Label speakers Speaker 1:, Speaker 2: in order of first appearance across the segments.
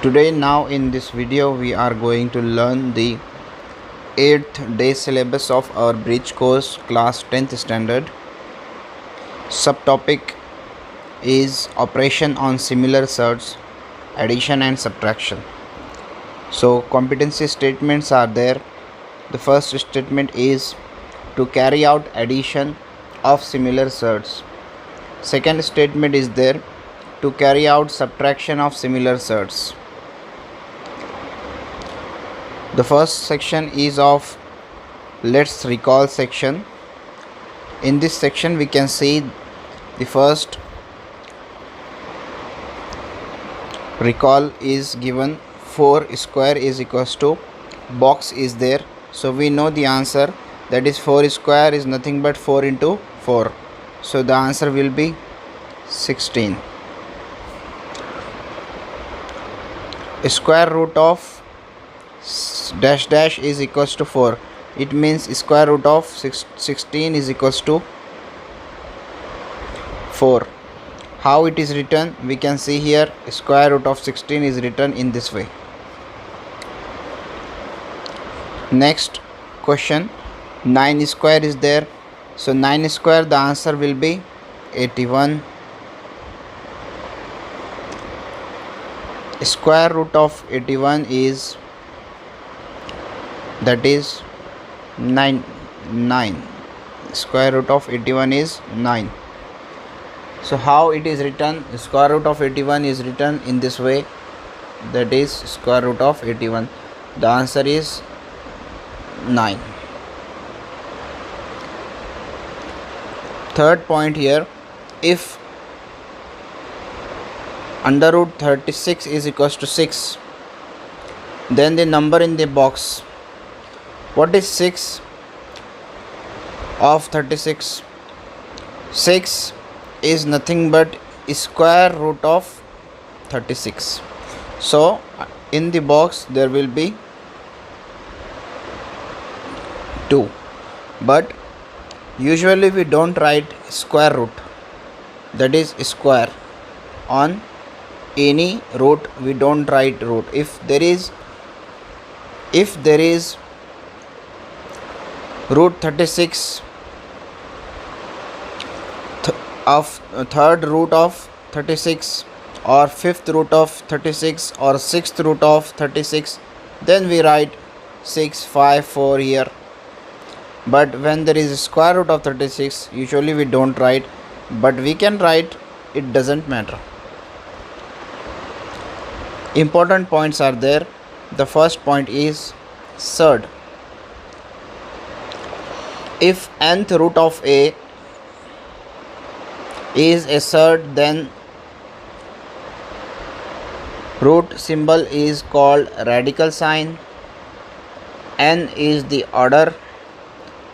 Speaker 1: Today now in this video we are going to learn the 8th day syllabus of our bridge course class 10th standard. Subtopic is operation on similar surds, addition and subtraction. So competency statements are there. The first statement is to carry out addition of similar surds. Second statement is there to carry out subtraction of similar surds. The first section is of let's recall section. In this section we can see the first recall is given 4 square is equals to box is there, so we know the answer, that is 4 square is nothing but 4 into 4, so the answer will be 16. Square root of dash dash is equals to 4. It means square root of 16 is equals to 4. How it is written? We can see here square root of 16 is written in this way. Next question, 9 square is there, so 9 square the answer will be 81. Square root of 81 is, that is 9. Square root of 81 is 9. So how it is written? Square root of 81 is written in this way, that is square root of 81. The answer is 9. Third point here, if under root 36 is equals to 6, then the number in the box. What is 6 of 36? 6 is nothing but square root of 36. So in the box there will be 2, but usually we don't write square root, that is square. On any root we don't write root. If there is root 36 of third root of 36 or fifth root of 36 or sixth root of 36, then we write 6, 5, 4 here. But when there is a square root of 36, usually we don't write, but we can write, it doesn't matter. Important points are there. The first point is surd. If nth root of a is a surd, then root symbol is called radical sign. N is the order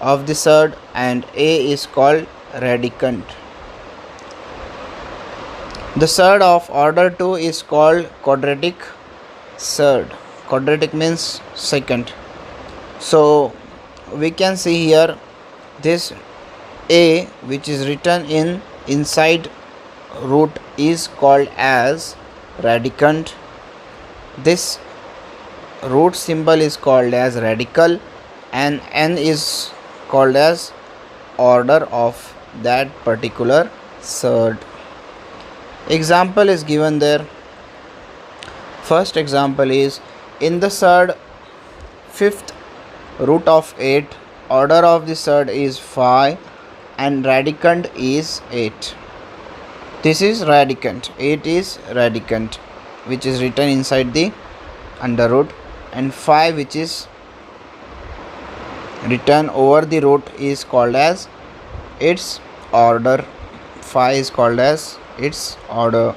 Speaker 1: of the surd and a is called radicand. The surd of order 2 is called quadratic surd. Quadratic means second. So we can see here this a which is written inside root is called as radicand. This root symbol is called as radical and n is called as order of that particular surd. Example is given there. First example is, in the surd fifth root of 8, order of the surd is 5 and radicand is 8. This is radicand, 8 is radicand which is written inside the under root, and 5 which is written over the root is called as its order. 5 is called as its order.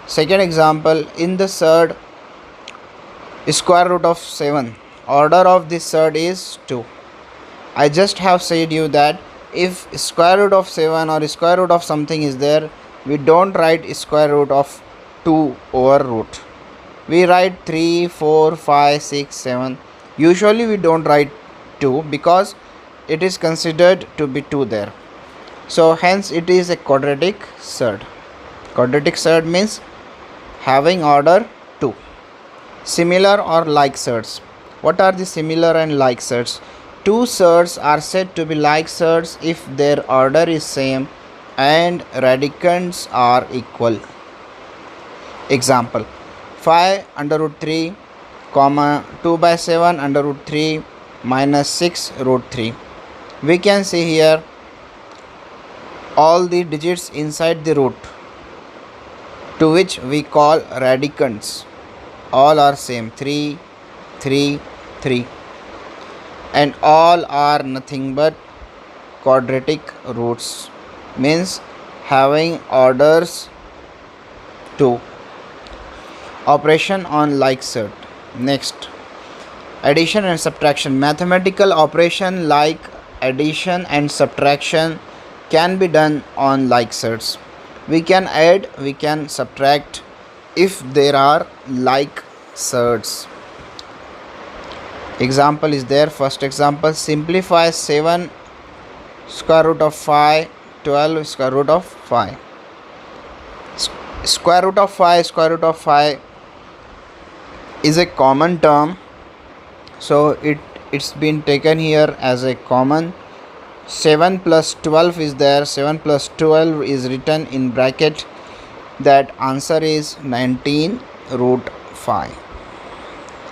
Speaker 1: Second example, in the surd square root of 7, order of this surd is 2. I just have said you that if square root of 7 or square root of something is there, we don't write square root of 2 over root. We write 3, 4, 5, 6, 7. Usually we don't write 2 because it is considered to be 2 there. So hence it is a quadratic surd. Quadratic surd means having order 2. Similar or like surds. What are the similar and like surds? Two surds are said to be like surds if their order is same and radicands are equal. Example: 5 under root 3 comma 2 by 7 under root 3 minus 6 root 3. We can see here all the digits inside the root, to which we call radicands. All are same, 3 3 3, and all are nothing but quadratic roots, means having orders 2. Operation on like surd. Next, addition and subtraction. Mathematical operation like addition and subtraction can be done on like surds. We can add, we can subtract if there are like surds. Example is there. First example: simplify 7 square root of 5, 12 square root of 5. Square root of 5 is a common term, so it's been taken here as a common. 7 plus 12 is there. 7 plus 12 is written in bracket. That answer is 19 root 5.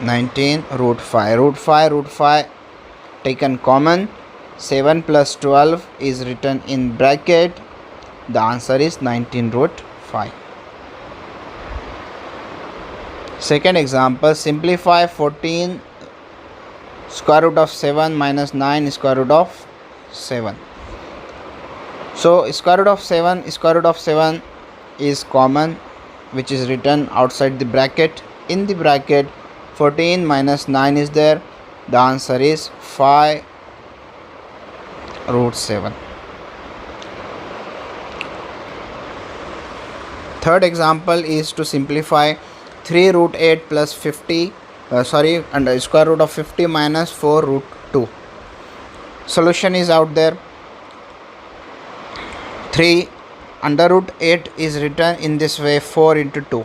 Speaker 1: 19 root 5. Root 5 taken common. 7 plus 12 is written in bracket. The answer is 19 root 5. Second example: simplify 14 square root of 7 minus 9 square root of 7. So square root of 7 is common, which is written outside the bracket. In the bracket, 14 minus 9 is there. The answer is 5 root 7. Third example is to simplify 3 root 8 plus 50 and square root of 50 minus 4 root 2. Solution is out there. 3 under root 8 is written in this way, 4 into 2.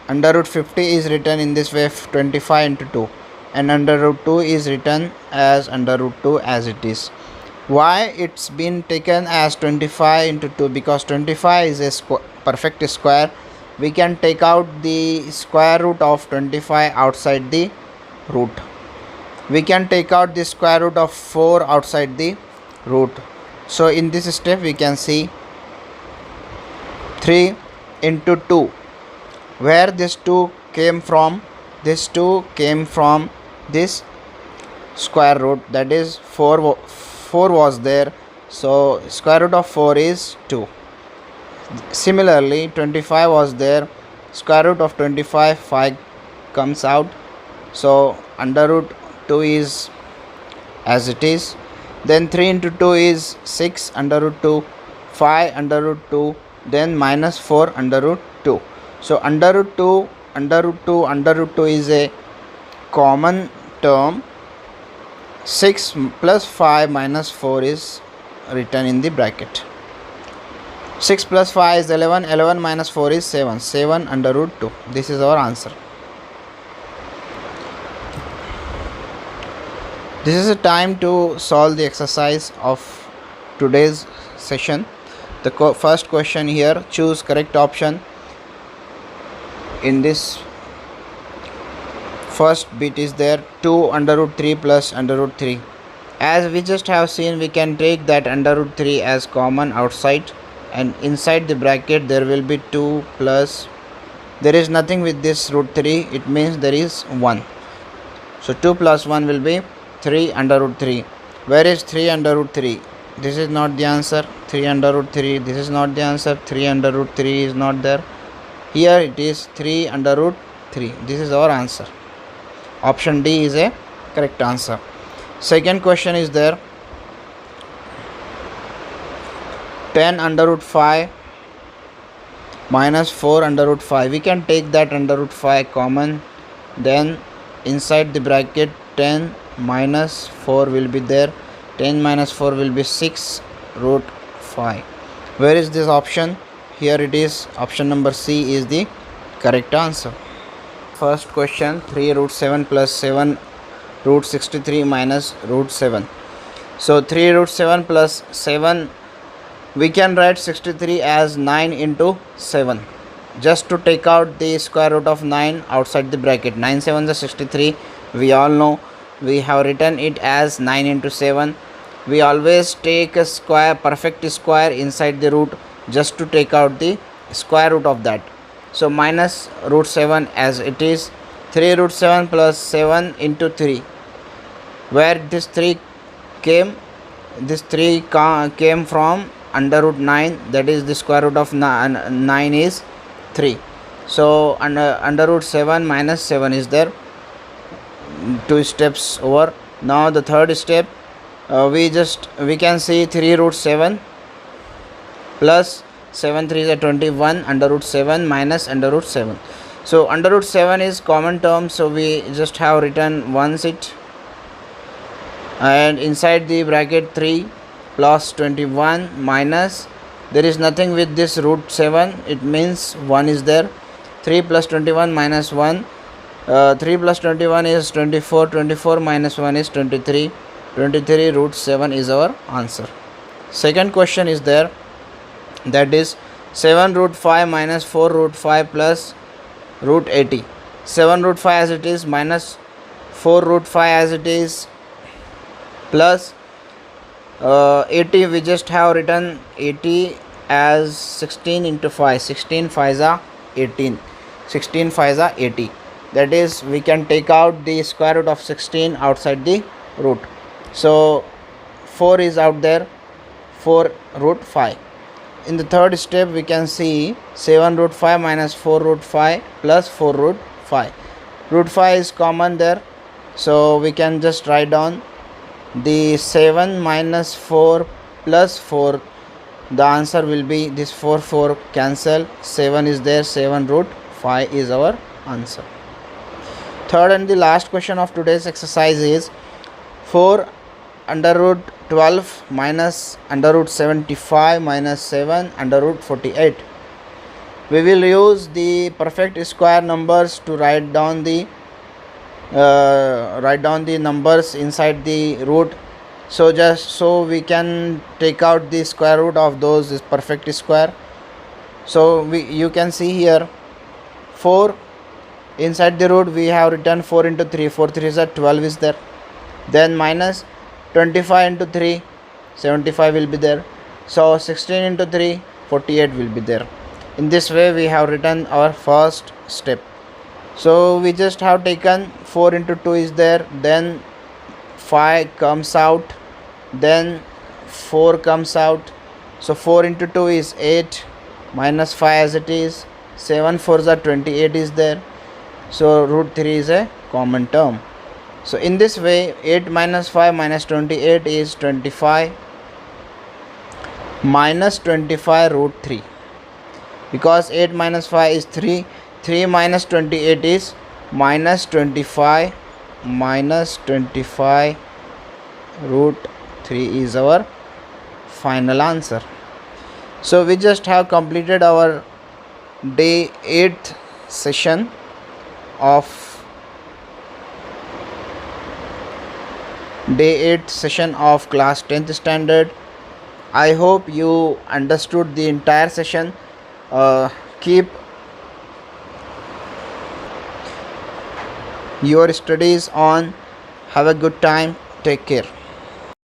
Speaker 1: Under root 50 is written in this way, 25 into 2. And under root 2 is written as under root 2 as it is. Why it's been taken as 25 into 2? Because 25 is a perfect square. We can take out the square root of 25 outside the root. We can take out the square root of 4 outside the root. So in this step we can see 3 into 2. Where this 2 came from? This 2 came from this square root, that is 4 was there. So square root of 4 is 2. Similarly 25 was there. Square root of 25, 5 comes out. So under root 2 is as it is. Then 3 into 2 is 6 under root 2, 5 under root 2, then minus 4 under root 2. So under root 2 is a common term. 6 plus 5 minus 4 is written in the bracket. 6 plus 5 is 11. 11 minus 4 is 7. 7 under root 2. This is our answer. This is the time to solve the exercise of today's session. The first question here: choose correct option. In this first bit is there 2 under root 3 plus under root 3. As we just have seen, we can take that under root 3 as common outside, and inside the bracket there will be 2 plus, there is nothing with this root 3, it means there is 1. So 2 plus 1 will be 3 under root 3. Where is 3 under root 3? This is not the answer. 3 under root 3, this is not the answer. 3 under root 3 is not there. Here it is 3 under root 3. This is our answer. Option D is a correct answer. Second question is there: 10 under root 5 minus 4 under root 5. We can take that under root 5 common. Then inside the bracket 10 minus 4 will be there. 10 minus 4 will be 6 root 5. Where is this option? Here it is. Option number C is the correct answer. first question, 3 root 7 plus 7 root 63 minus root 7. So 3 root 7 plus 7, we can write 63 as 9 into 7. Just to take out the square root of 9 outside the bracket, 9 7 is 63. We all know we have written it as 9 into 7. We always take a square, perfect square inside the root just to take out the square root of that. So minus root 7 as it is, 3 root 7 plus 7 into 3. Where this 3 came, this 3 came from under root 9, that is the square root of 9 is 3. So under root 7 minus 7 is there. 2 steps over. Now the third step, we can see 3 root 7 plus 7 3 is a 21 under root 7 minus under root 7. So under root 7 is common term, so we just have written once it, and inside the bracket 3 plus 21 minus, there is nothing with this root 7, it means 1 is there. 3 plus 21 minus 1, 3 plus 21 is 24, 24 minus 1 is 23, 23 root 7 is our answer. Second question is there, that is 7 root 5 minus 4 root 5 plus root 80. 7 root 5 as it is minus 4 root 5 as it is plus 80, we just have written 80 as 16 into 5, 16 5s are 18, 16 5s are 80. That is, we can take out the square root of 16 outside the root. So 4 is out there, 4 root 5. In the third step, we can see 7 root 5 minus 4 root 5 plus 4 root 5. Root 5 is common there, so we can just write down the 7 minus 4 plus 4. The answer will be this 4 4 cancel, 7 is there, 7 root 5 is our answer. Third and the last question of today's exercise is 4 under root 12 minus under root 75 minus 7 under root 48. We will use the perfect square numbers to write down the numbers inside the root. So just so we can take out the square root of those is perfect square. So you can see here 4 inside the root, we have written 4 into 3, 4 3 is 12 is there. Then minus 25 into 3, 75 will be there. So 16 into 3, 48 will be there. In this way we have written our first step. So we just have taken 4 into 2 is there, then 5 comes out, then 4 comes out. So 4 into 2 is 8 minus 5 as it is, 7 4s are 28 is there. So root 3 is a common term. So in this way 8 minus 5 minus 28 is 25 minus 25 root 3, because 8 minus 5 is 3, 3 minus 28 is minus 25 root 3 is our final answer. So we just have completed our day 8th session of class 10th standard. I hope you understood the entire session. Keep your studies on. Have a good time. Take care.